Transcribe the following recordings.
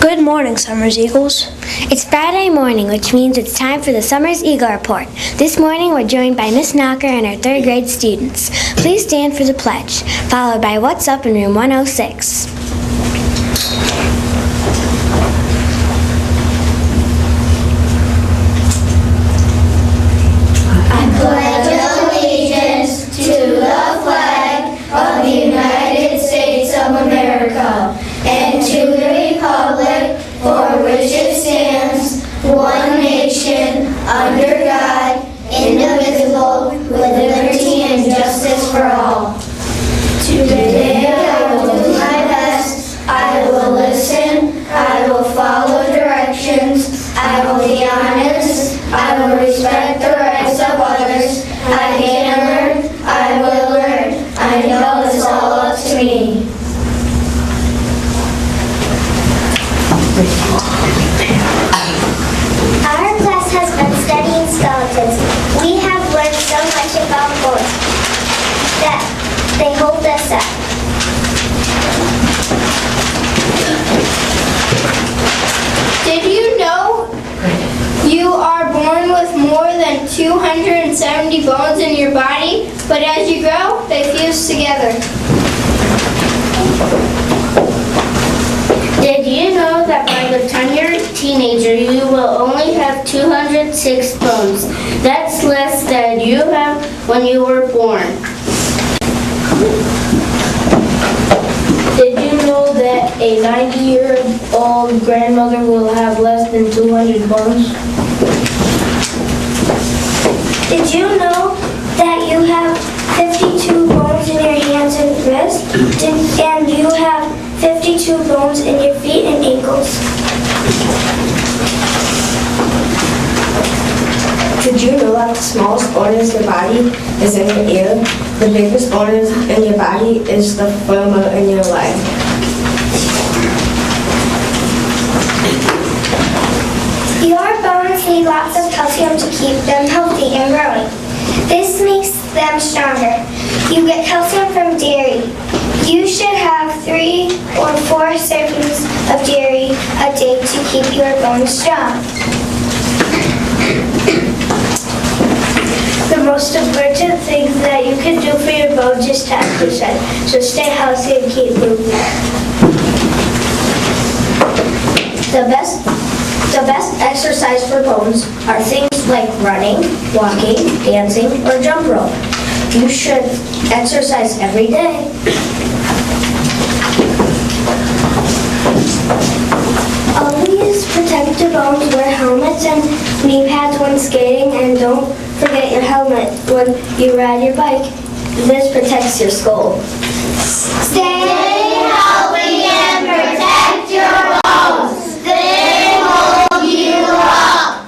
Good morning, Summers Eagles. It's Friday morning, which means it's time for the Summers Eagle Report. This morning, we're joined by Miss Knocker and her third grade students. Please stand for the pledge, followed by What's Up in Room 106. I pledge allegiance to the flag of the United States of America and to the republic for which it stands, one nation, under God, indivisible, with liberty and justice for all. Today I will do my best. I will listen. I will follow directions. I will be honest. I will respect the rights of others. I can learn. I will learn. I know it's all up to me. Our class has been studying skeletons. We have learned so much about bones that they hold us up. Did you know you are born with more than 270 bones in your body, but as you grow, they fuse together? Did you know that by the time you're a teenager, you will only have 206 bones? That's less than you have when you were born. Did you know that a 90-year-old grandmother will have less than 200 bones? Did you know that you have 52 bones in your hands and wrists? And you have 52 bones in your feet and ankles? Did you know that the smallest bone in your body is in your ear? The biggest bone in your body is the femur in your leg. Your bones need lots of calcium to keep them healthy and growing. This makes them stronger. You get calcium from dairy. You should have 3 or 4 servings of dairy a day to keep your bones strong. The most important thing that you can do for your bones is to exercise. So stay healthy and keep moving. The best exercise for bones are things like running, walking, dancing, or jump rope. You should exercise every day. Always protect your bones, wear helmets and knee pads when skating, and don't forget your helmet when you ride your bike. This protects your skull. Stay healthy and protect your bones. They hold you up.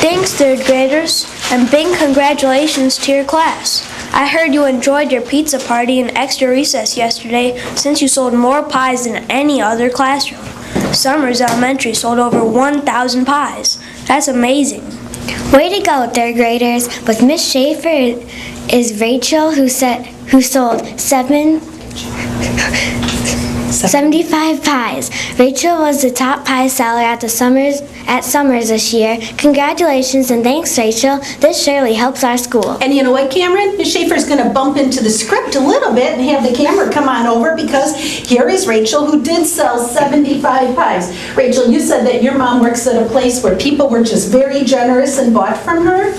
Thanks, third graders, and big congratulations to your class. I heard you enjoyed your pizza party and extra recess yesterday since you sold more pies than any other classroom. Summers Elementary sold over 1,000 pies. That's amazing. Way to go, third graders. With Miss Schaefer is Rachel, who sold 75 pies. Rachel was the top pie seller at Summers this year. Congratulations and thanks, Rachel. This surely helps our school. And you know what, Cameron? Ms. Schaefer's going to bump into the script a little bit and have the camera come on over, because here is Rachel, who did sell 75 pies. Rachel, you said that your mom works at a place where people were just very generous and bought from her.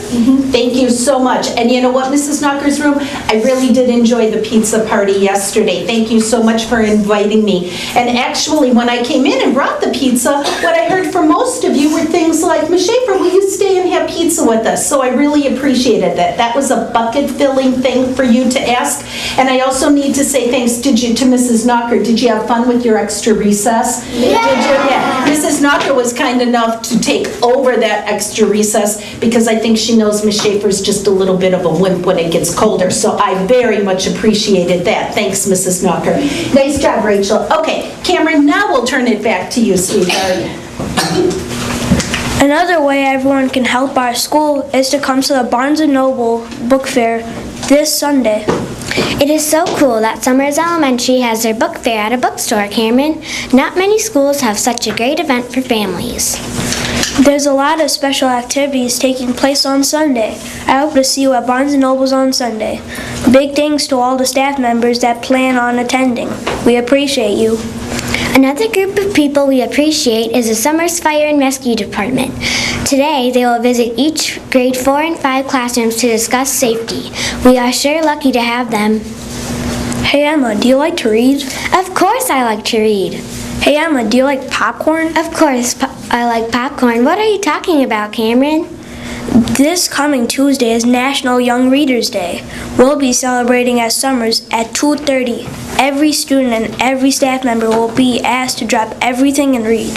Thank you so much. And you know what, Mrs. Knocker's room? I really did enjoy the pizza party yesterday. Thank you so much for inviting me. And actually, when I came in and brought the pizza, what I heard from most of you were things like, Ms. Schaefer, will you stay and have pizza with us? So I really appreciated that. That was a bucket-filling thing for you to ask. And I also need to say thanks to Mrs. Knocker. Did you have fun with your extra recess? Yeah. Did you? Yeah. Mrs. Knocker was kind enough to take over that extra recess, because I think she knows Ms. Schaefer's just a little bit of a wimp when it gets colder. So I very much appreciated that. Thanks, Mrs. Knocker. Nice job, Rachel. Okay, Cameron, now we'll turn it back to you, sweetheart. Another way everyone can help our school is to come to the Barnes & Noble Book Fair this Sunday. It is so cool that Summers Elementary has their book fair at a bookstore, Cameron. Not many schools have such a great event for families. There's a lot of special activities taking place on Sunday. I hope to see you at Barnes & Noble's on Sunday. Big thanks to all the staff members that plan on attending. We appreciate you. Another group of people we appreciate is the Summers Fire and Rescue Department. Today, they will visit each grade 4 and 5 classrooms to discuss safety. We are sure lucky to have them. Hey Emma, do you like to read? Of course I like to read. Hey Emma, do you like popcorn? Of course I like popcorn. What are you talking about, Cameron? This coming Tuesday is National Young Readers Day. We'll be celebrating at Summers at 2:30. Every student and every staff member will be asked to drop everything and read.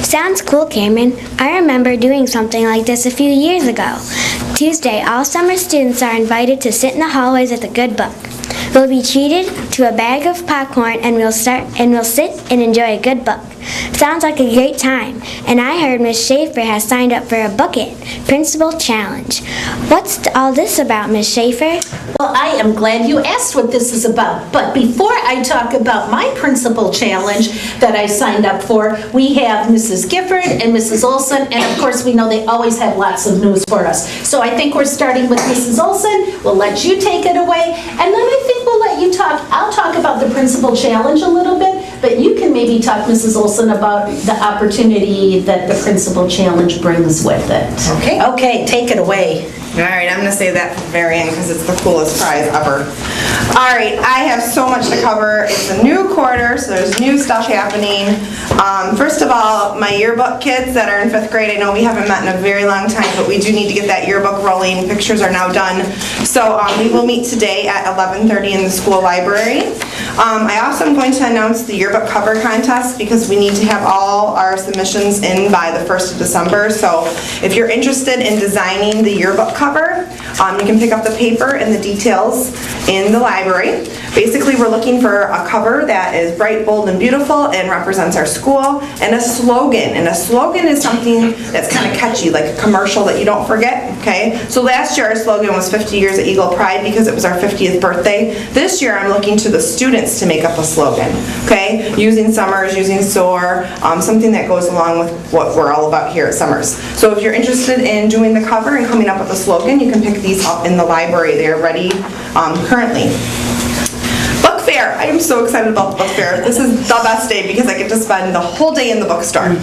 Sounds cool, Cameron. I remember doing something like this a few years ago. Tuesday, all summer students are invited to sit in the hallways with a good book. We'll be treated to a bag of popcorn and we'll sit and enjoy a good book. Sounds like a great time. And I heard Miss Schaefer has signed up for a Book It Principal Challenge. What's all this about, Miss Schaefer? Well, I am glad you asked what this is about. But before I talk about my principal challenge that I signed up for, we have Mrs. Gifford and Mrs. Olson, and of course we know they always have lots of news for us. So I think we're starting with Mrs. Olson. We'll let you take it away, and then I think we'll let you talk. I'll talk about the principal challenge a little bit, but you can maybe talk, Mrs. Olson, about the opportunity that the principal challenge brings with it. Okay. Okay, take it away. All right, I'm gonna say that for the very end because it's the coolest prize ever. All right, I have so much to cover. It's a new quarter, so there's new stuff happening. First of all, my yearbook kids that are in 5th grade, I know we haven't met in a very long time, but we do need to get that yearbook rolling. Pictures are now done. So we will meet today at 11:30 in the school library. I also am going to announce the yearbook cover contest because we need to have all our submissions in by the 1st of December. So if you're interested in designing the yearbook cover, you can pick up the paper and the details in the library. Basically, we're looking for a cover that is bright, bold, and beautiful and represents our school, and a slogan. And a slogan is something that's kind of catchy, like a commercial that you don't forget, okay? So last year, our slogan was 50 years at Eagle Pride because it was our 50th birthday. This year, I'm looking to the students to make up a slogan, okay? Using Summers, using SOAR, something that goes along with what we're all about here at Summers. So if you're interested in doing the cover and coming up with a slogan, you can pick these up in the library. They're ready currently. Book fair. I am so excited about the book fair. This is the best day because I get to spend the whole day in the bookstore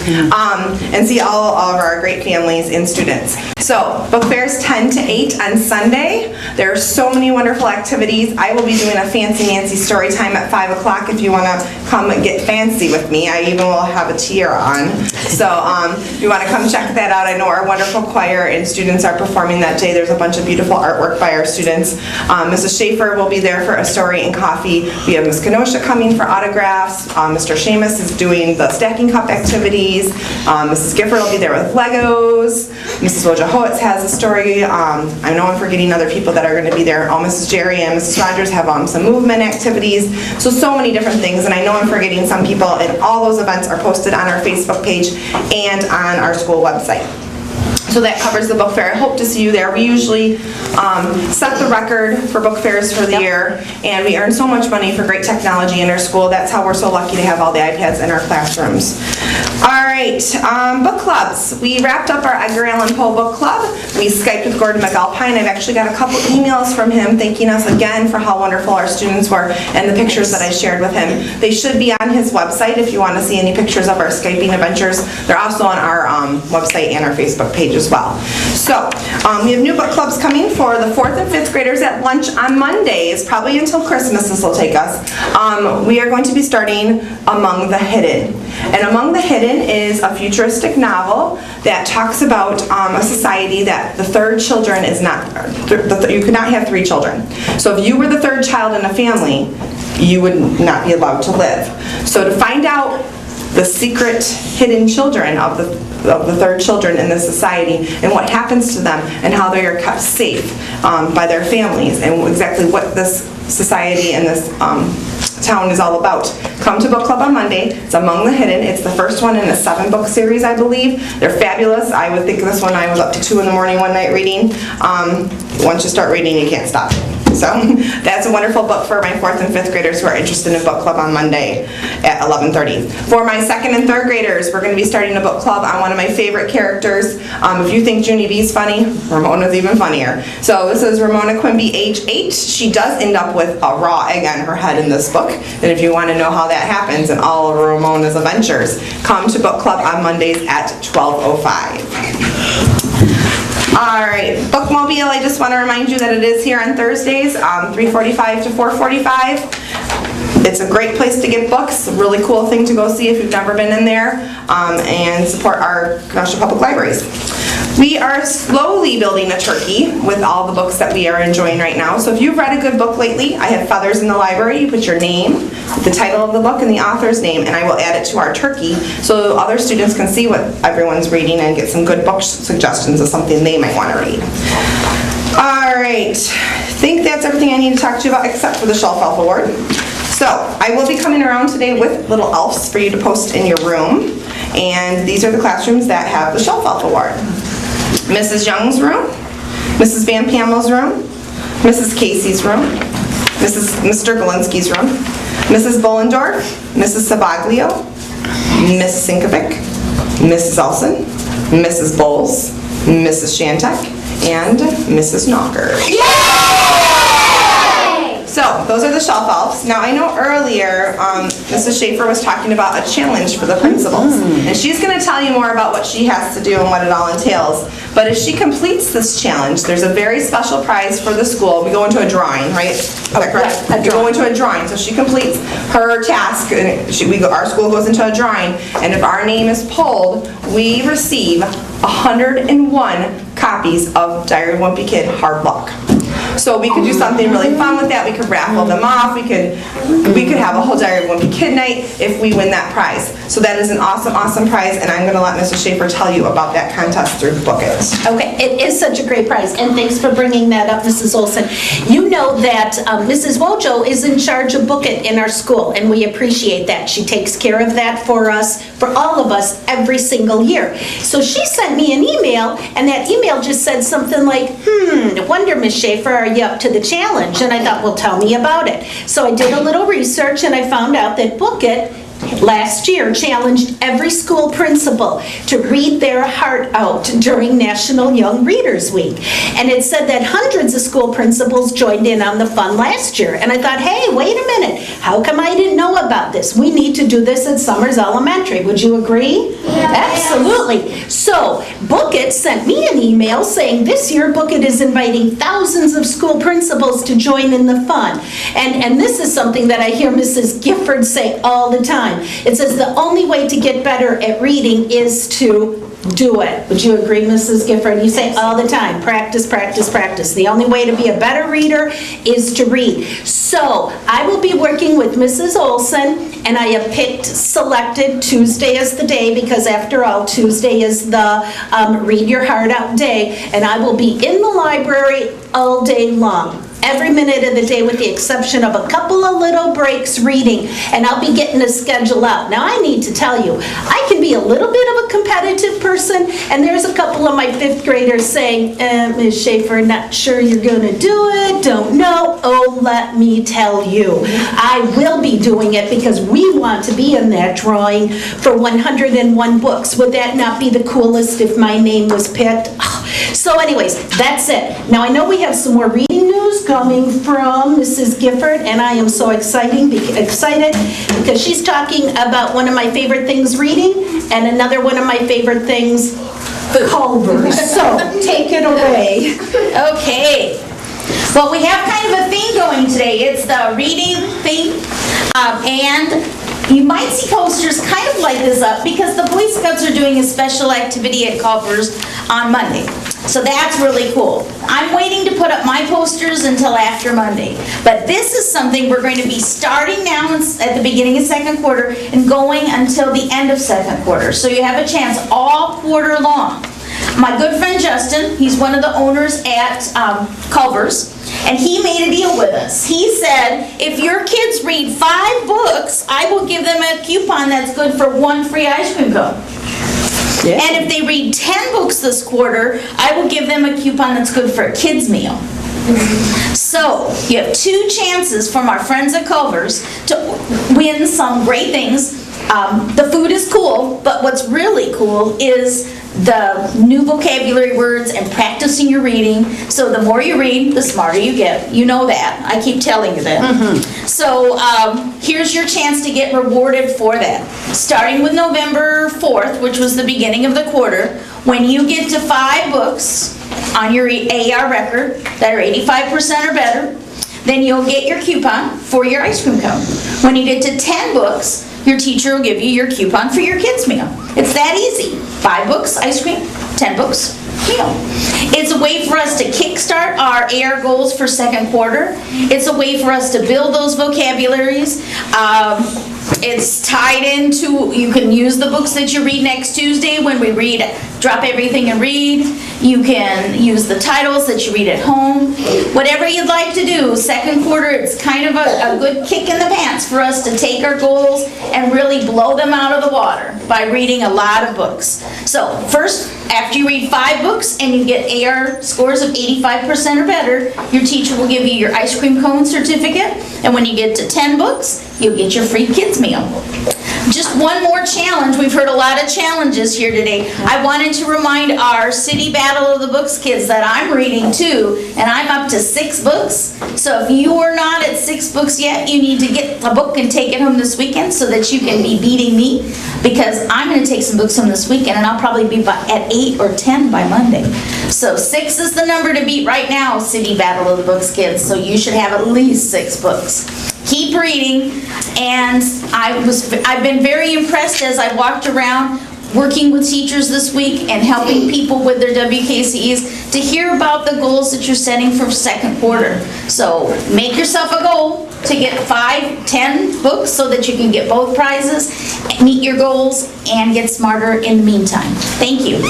and see all of our great families and students. So, book fair is 10 to 8 on Sunday. There are so many wonderful activities. I will be doing a Fancy Nancy story time at 5 o'clock if you want to come and get fancy with me. I even will have a tiara on. So, if you want to come check that out, I know our wonderful choir and students are performing that day. There's a bunch of beautiful artwork by our students. Mrs. Schaefer will be there for a story and coffee. We have Ms. Kenosha coming for autographs. Mr. Seamus is doing the stacking cup activities. Mrs. Gifford will be there with Legos. Mrs. Wojciechowicz has a story. I know I'm forgetting other people that are going to be there. Mrs. Jerry and Mrs. Rogers have some movement activities. So many different things, and I know I'm forgetting some people, and all those events are posted on our Facebook page and on our school website. So that covers the book fair. I hope to see you there. We usually set the record for book fairs for the year, and we earn so much money for great technology in our school. That's how we're so lucky to have all the iPads in our classrooms. All right, book clubs. We wrapped up our Edgar Allan Poe book club. We Skyped with Gordon McAlpine. I've actually got a couple emails from him thanking us again for how wonderful our students were and the pictures that I shared with him. They should be on his website if you want to see any pictures of our Skyping adventures. They're also on our website and our Facebook page as well. So, we have new book clubs coming for the 4th and 5th graders at lunch on Mondays, probably until Christmas this will take us. We are going to be starting Among the Hidden. And Among the Hidden is a futuristic novel that talks about a society that the third children is not, you could not have 3 children. So if you were the 3rd child in a family, you would not be allowed to live. So to find out the secret hidden children of the 3rd children in this society and what happens to them and how they are kept safe by their families and exactly what this society and this town is all about. Come to book club on Monday. It's Among the Hidden. It's the first one in a 7-book series, I believe. They're fabulous. I would think of this one. I was up to 2 in the morning one night reading. Once you start reading, you can't stop. So that's a wonderful book for my 4th and 5th graders who are interested in book club on Monday at 11:30. For my 2nd and 3rd graders, we're going to be starting a book club on one of my favorite characters. If you think Junie B's funny, Ramona's even funnier. So this is Ramona Quimby, age 8. She does end up with a raw egg on her head in this book. And if you want to know how that happens and all of Ramona's adventures, come to book club on Mondays at 12:05. All right, Bookmobile, I just want to remind you that it is here on Thursdays, 3:45 to 4:45. It's a great place to get books, a really cool thing to go see if you've never been in there, and support our National Public Libraries. We are slowly building a turkey with all the books that we are enjoying right now. So if you've read a good book lately, I have feathers in the library. You put your name, the title of the book, and the author's name, and I will add it to our turkey so other students can see what everyone's reading and get some good book suggestions of something they might want to read. All right, I think that's everything I need to talk to you about except for the Shelf Elf Award. So I will be coming around today with little elves for you to post in your room, and these are the classrooms that have the Shelf Elf Award. Mrs. Young's room, Mrs. Van Pamel's room, Mrs. Casey's room, Mr. Galinsky's room, Mrs. Bollendorf, Mrs. Sabaglio, Mrs. Sinkovic, Mrs. Elson, Mrs. Bowles, Mrs. Shantek, and Mrs. Knocker. So, those are the Shelf Elves. Now, I know earlier, Mrs. Schaefer was talking about a challenge for the principals. And she's going to tell you more about what she has to do and what it all entails. But if she completes this challenge, there's a very special prize for the school. We go into a drawing, right? Is that correct? We go into a drawing. So she completes her task, and our school goes into a drawing, and if our name is pulled, we receive 101 copies of Diary of a Wimpy Kid Hard Luck. So we could do something really fun with that. We could raffle them off. We could have a whole Diary of a Wimpy Kid night if we win that prize. So that is an awesome, awesome prize, and I'm going to let Mrs. Schaefer tell you about that contest through Book It. Okay, it is such a great prize, and thanks for bringing that up, Mrs. Olson. You know that Mrs. Wojo is in charge of Book It in our school, and we appreciate that. She takes care of that for us, for all of us, every single year. So she sent me an email, and that email just said something like, wonder, Miss Schaefer, are you up to the challenge? And I thought, well, tell me about it. So I did a little research, and I found out that Book It last year challenged every school principal to read their heart out during National Young Readers Week. And it said that hundreds of school principals joined in on the fun last year. And I thought, hey, wait a minute, how come I didn't know about this? We need to do this at Summers Elementary. Would you agree? Yes. Absolutely. So Book It sent me an email saying this year Book It is inviting thousands of school principals to join in the fun. And this is something that I hear Mrs. Gifford say all the time. It says the only way to get better at reading is to do it. Would you agree, Mrs. Gifford? You say all the time, practice, practice, practice. The only way to be a better reader is to read. So I will be working with Mrs. Olson, and I have selected Tuesday as the day, because after all, Tuesday is the Read Your Heart Out Day, and I will be in the library all day long. Every minute of the day, with the exception of a couple of little breaks reading, and I'll be getting a schedule out. Now, I need to tell you, I can be a little bit of a competitive person, and there's a couple of my 5th graders saying, Ms. Schaefer, not sure you're going to do it, don't know. Oh, let me tell you, I will be doing it because we want to be in that drawing for 101 books. Would that not be the coolest if my name was picked? So anyways, that's it. Now, I know we have some more reading news coming from Mrs. Gifford, and I am so excited because she's talking about one of my favorite things, reading, and another one of my favorite things, Culver's. So take it away. Okay. Well, we have kind of a theme going today. It's the reading theme, and you might see posters kind of like this up because the Boy Scouts are doing a special activity at Culver's on Monday. So that's really cool. I'm waiting to put up my posters until after Monday. But this is something we're going to be starting now at the beginning of 2nd quarter and going until the end of 2nd quarter. So you have a chance all quarter long. My good friend Justin, he's one of the owners at Culver's, and he made a deal with us. He said, if your kids read 5 books, I will give them a coupon that's good for 1 free ice cream cone. Yeah. And if they read 10 books this quarter, I will give them a coupon that's good for a kid's meal. So, you have 2 chances from our friends at Culver's to win some great things. The food is cool, but what's really cool is the new vocabulary words and practicing your reading. So the more you read, the smarter you get. You know that. I keep telling you that. So here's your chance to get rewarded for that. Starting with November 4th, which was the beginning of the quarter, when you get to 5 books on your AR record that are 85% or better, then you'll get your coupon for your ice cream cone. When you get to 10 books, your teacher will give you your coupon for your kids' meal. It's that easy. 5 books, ice cream, 10 books, meal. It's a way for us to kickstart our AR goals for second quarter. It's a way for us to build those vocabularies. It's tied into, you can use the books that you read next Tuesday when we read Drop Everything and Read. You can use the titles that you read at home. Whatever you'd like to do, second quarter, it's kind of a good kick in the pants for us to take our goals and really blow them out of the water by reading a lot of books. So first, after you read 5 books and you get AR scores of 85% or better, your teacher will give you your ice cream cone certificate. And when you get to 10 books, you'll get your free kids meal. Just one more challenge. We've heard a lot of challenges here today. I wanted to remind our City Battle of the Books kids that I'm reading too, and I'm up to 6 books. So if you are not at 6 books yet, you need to get a book and take it home this weekend so that you can be beating me, because I'm going to take some books home this weekend and I'll probably be at 8 or 10 by Monday. So 6 is the number to beat right now, City Battle of the Books kids, so you should have at least 6 books. Keep reading, and I've been very impressed as I walked around working with teachers this week and helping people with their WKCEs to hear about the goals that you're setting for second quarter. So make yourself a goal to get 5, 10 books so that you can get both prizes, meet your goals, and get smarter in the meantime. Thank you.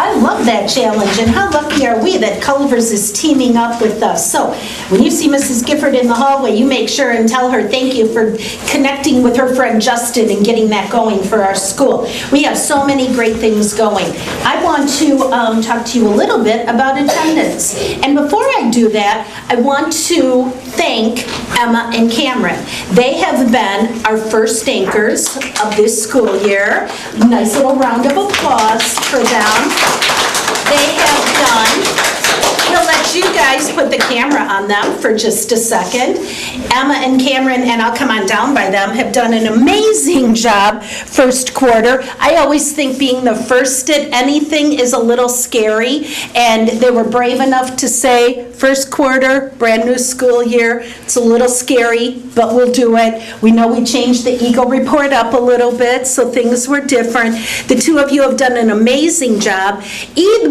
I love that challenge, and how lucky are we that Culver's is teaming up with us. So when you see Mrs. Gifford in the hallway, you make sure and tell her thank you for connecting with her friend Justin and getting that going for our school. We have so many great things going. I want to talk to you a little bit about attendance. And before I do that, I want to thank Emma and Cameron. They have been our first anchors of this school year. Nice little round of applause for them. They have done, we'll let you guys put the camera on them for just a second. Emma and Cameron, and I'll come on down by them, have done an amazing job first quarter. I always think being the first at anything is a little scary, and they were brave enough to say, first quarter, brand new school year, it's a little scary, but we'll do it. We know we changed the Eagle report up a little bit, so things were different. The 2 of you have done an amazing job.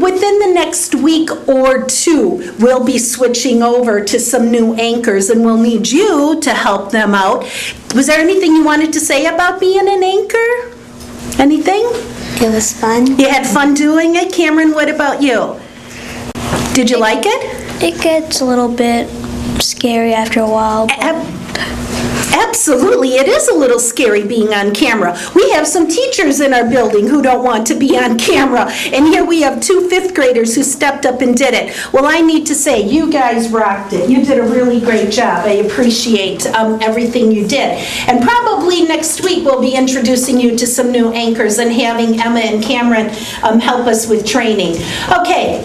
Within the next week or 2, we'll be switching over to some new anchors, and we'll need you to help them out. Was there anything you wanted to say about being an anchor? Anything? It was fun. You had fun doing it? Cameron, what about you? Did you like it? It gets a little bit scary after a while. Absolutely, it is a little scary being on camera. We have some teachers in our building who don't want to be on camera, and here we have 2 5th graders who stepped up and did it. Well, I need to say, you guys rocked it. You did a really great job. I appreciate everything you did. And probably next week we'll be introducing you to some new anchors and having Emma and Cameron help us with training. Okay.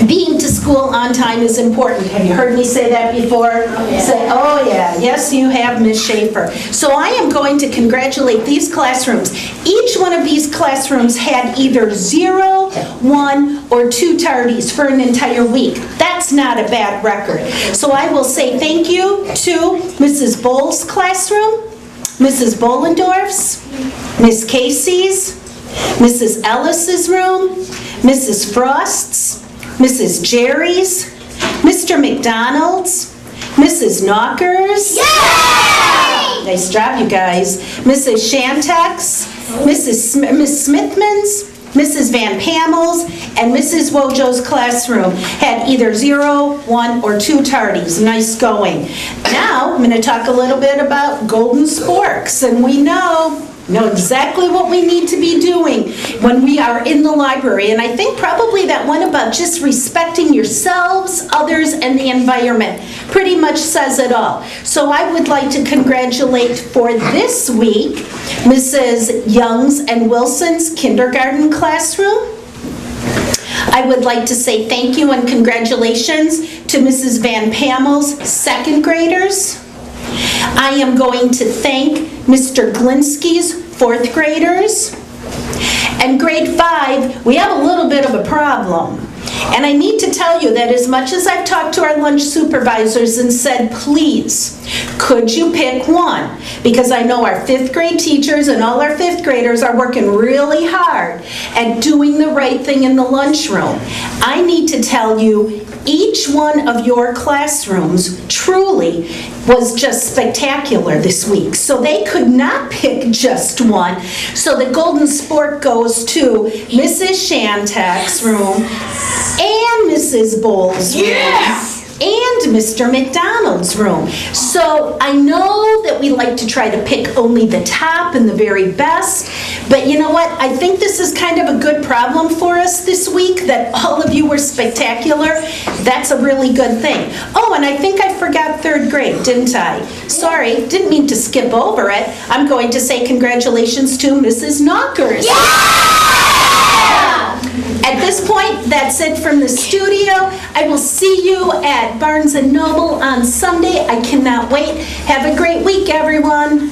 Being to school on time is important. Have you heard me say that before? Oh, yeah. Say, oh yeah, yes you have, Ms. Schaefer. So I am going to congratulate these classrooms. Each one of these classrooms had either 0, 1, or 2 tardies for an entire week. That's not a bad record. So I will say thank you to Mrs. Bowles' classroom, Mrs. Bollendorf's, Miss Casey's, Mrs. Ellis's room, Mrs. Frost's, Mrs. Jerry's, Mr. McDonald's, Mrs. Knocker's. Yay! Nice job, you guys. Mrs. Shantek's, Miss Smithman's, Mrs. Van Pamel's, and Mrs. Wojo's classroom had either 0, 1, or 2 tardies. Nice going. Now, I'm going to talk a little bit about Golden Sporks, and we know know exactly what we need to be doing when we are in the library. And I think probably that one about just respecting yourselves, others, and the environment pretty much says it all. So I would like to congratulate for this week Mrs. Young's and Wilson's kindergarten classroom. I would like to say thank you and congratulations to Mrs. Van Pamel's second graders. I am going to thank Mr. Glinsky's fourth graders. And grade 5, we have a little bit of a problem. And I need to tell you that as much as I've talked to our lunch supervisors and said, please, could you pick one? Because I know our 5th grade teachers and all our 5th graders are working really hard at doing the right thing in the lunchroom. I need to tell you, each one of your classrooms truly was just spectacular this week. So they could not pick just one. So the Golden Sport goes to Mrs. Shantak's room and Mrs. Bowles' room. And Mr. McDonald's room. So I know that we like to try to pick only the top and the very best, but you know what? I think this is kind of a good problem for us this week, that all of you were spectacular. That's a really good thing. Oh, and I think I forgot 3rd grade, didn't I? Sorry, didn't mean to skip over it. I'm going to say congratulations to Mrs. Knockers. At this point, that's it from the studio. I will see you at Barnes & Noble on Sunday. I cannot wait. Have a great week, everyone.